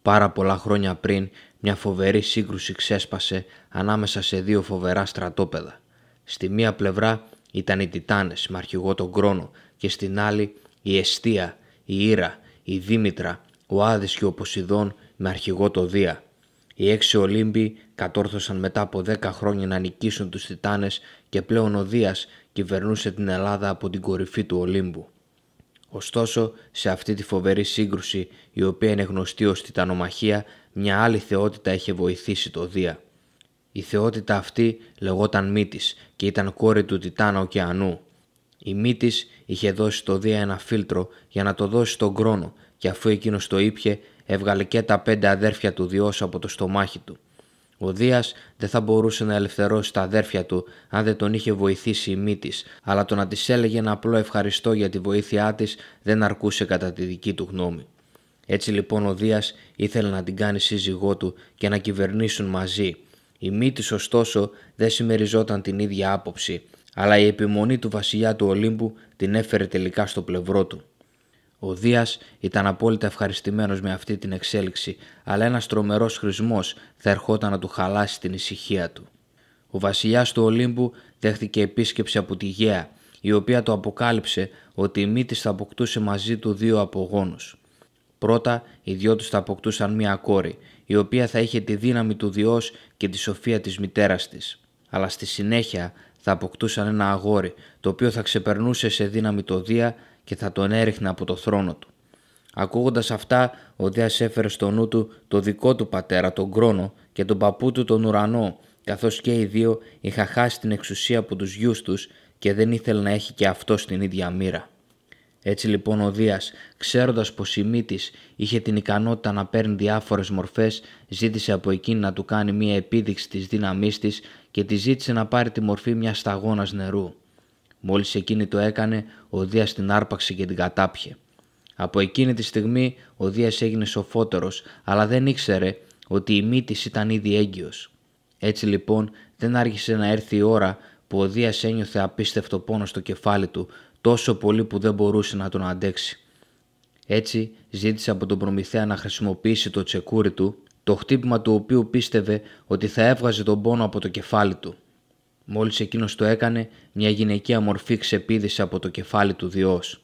Πάρα πολλά χρόνια πριν, μια φοβερή σύγκρουση ξέσπασε ανάμεσα σε δύο φοβερά στρατόπεδα. Στη μία πλευρά ήταν οι Τιτάνες με αρχηγό τον Κρόνο και στην άλλη η Εστία, η Ήρα, η Δήμητρα, ο Άδης και ο Ποσειδών με αρχηγό το Δία. Οι 6 Ολύμπιοι κατόρθωσαν μετά από 10 χρόνια να νικήσουν τους Τιτάνες και πλέον ο Δίας κυβερνούσε την Ελλάδα από την κορυφή του Ολύμπου. Ωστόσο, σε αυτή τη φοβερή σύγκρουση, η οποία είναι γνωστή ως Τιτανομαχία, μια άλλη θεότητα είχε βοηθήσει το Δία. Η θεότητα αυτή λεγόταν Μύτης και ήταν κόρη του Τιτάνα Ωκεανού. Η Μύτης είχε δώσει στο Δία ένα φίλτρο για να το δώσει στον Κρόνο και αφού εκείνος το ήπιε, έβγαλε και τα 5 αδέρφια του Διός από το στομάχι του. Ο Δίας δεν θα μπορούσε να ελευθερώσει τα αδέρφια του αν δεν τον είχε βοηθήσει η Μύτης, αλλά το να της έλεγε ένα απλό ευχαριστώ για τη βοήθειά της δεν αρκούσε κατά τη δική του γνώμη. Έτσι λοιπόν ο Δίας ήθελε να την κάνει σύζυγό του και να κυβερνήσουν μαζί. Η Μύτης ωστόσο δεν συμμεριζόταν την ίδια άποψη, αλλά η επιμονή του βασιλιά του Ολύμπου την έφερε τελικά στο πλευρό του. Ο Δίας ήταν απόλυτα ευχαριστημένος με αυτή την εξέλιξη, αλλά ένας τρομερός χρησμός θα ερχόταν να του χαλάσει την ησυχία του. Ο βασιλιάς του Ολύμπου δέχτηκε επίσκεψη από τη Γαία, η οποία το αποκάλυψε ότι η Μύτης θα αποκτούσε μαζί του 2 απογόνους. Πρώτα, οι δυο τους θα αποκτούσαν μία κόρη, η οποία θα είχε τη δύναμη του Διός και τη σοφία της μητέρας της. Αλλά στη συνέχεια θα αποκτούσαν ένα αγόρι, το οποίο θα ξεπερνούσε σε δύναμη το Δία και θα τον έριχνε από το θρόνο του. Ακούγοντας αυτά, ο Δίας έφερε στο νου του το δικό του πατέρα, τον Κρόνο, και τον παππού του, τον Ουρανό, καθώς και οι δύο είχαν χάσει την εξουσία από τους γιους τους και δεν ήθελε να έχει και αυτός την ίδια μοίρα. Έτσι λοιπόν ο Δίας, ξέροντας πως η Μύτης είχε την ικανότητα να παίρνει διάφορες μορφές, ζήτησε από εκείνη να του κάνει μία επίδειξη της δύναμής της και τη ζήτησε να πάρει τη μορφή μιας σταγόνας νερού. Μόλις εκείνη το έκανε, ο Δίας την άρπαξε και την κατάπιε. Από εκείνη τη στιγμή ο Δίας έγινε σοφότερος, αλλά δεν ήξερε ότι η Μύτης ήταν ήδη έγκυος. Έτσι λοιπόν δεν άργησε να έρθει η ώρα που ο Δίας ένιωθε απίστευτο πόνο στο κεφάλι του, τόσο πολύ που δεν μπορούσε να τον αντέξει. Έτσι ζήτησε από τον Προμηθέα να χρησιμοποιήσει το τσεκούρι του, το χτύπημα του οποίου πίστευε ότι θα έβγαζε τον πόνο από το κεφάλι του. Μόλις εκείνος το έκανε, μια γυναικεία μορφή ξεπήδησε από το κεφάλι του Διός.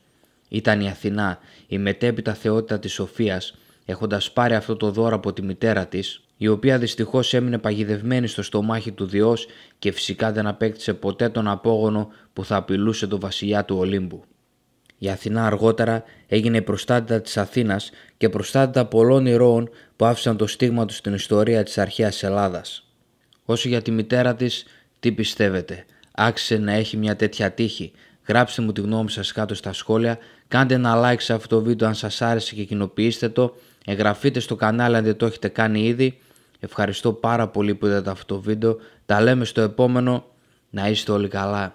Ήταν η Αθηνά, η μετέπειτα θεότητα της σοφίας, έχοντας πάρει αυτό το δώρο από τη μητέρα της, η οποία δυστυχώς έμεινε παγιδευμένη στο στομάχι του Διός και φυσικά δεν απέκτησε ποτέ τον απόγονο που θα απειλούσε τον βασιλιά του Ολύμπου. Η Αθηνά αργότερα έγινε η προστάτητα της Αθήνας και προστάτητα πολλών ηρώων που άφησαν το στίγμα τους στην ιστορία της αρχαίας Ελλάδας. Όσο για τη μητέρα της, τι πιστεύετε, άξιζε να έχει μια τέτοια τύχη? Γράψτε μου τη γνώμη σας κάτω στα σχόλια, κάντε ένα like σε αυτό το βίντεο αν σας άρεσε και κοινοποιήστε το, εγγραφείτε στο κανάλι αν δεν το έχετε κάνει ήδη. Ευχαριστώ πάρα πολύ που είδατε αυτό το βίντεο, τα λέμε στο επόμενο, να είστε όλοι καλά.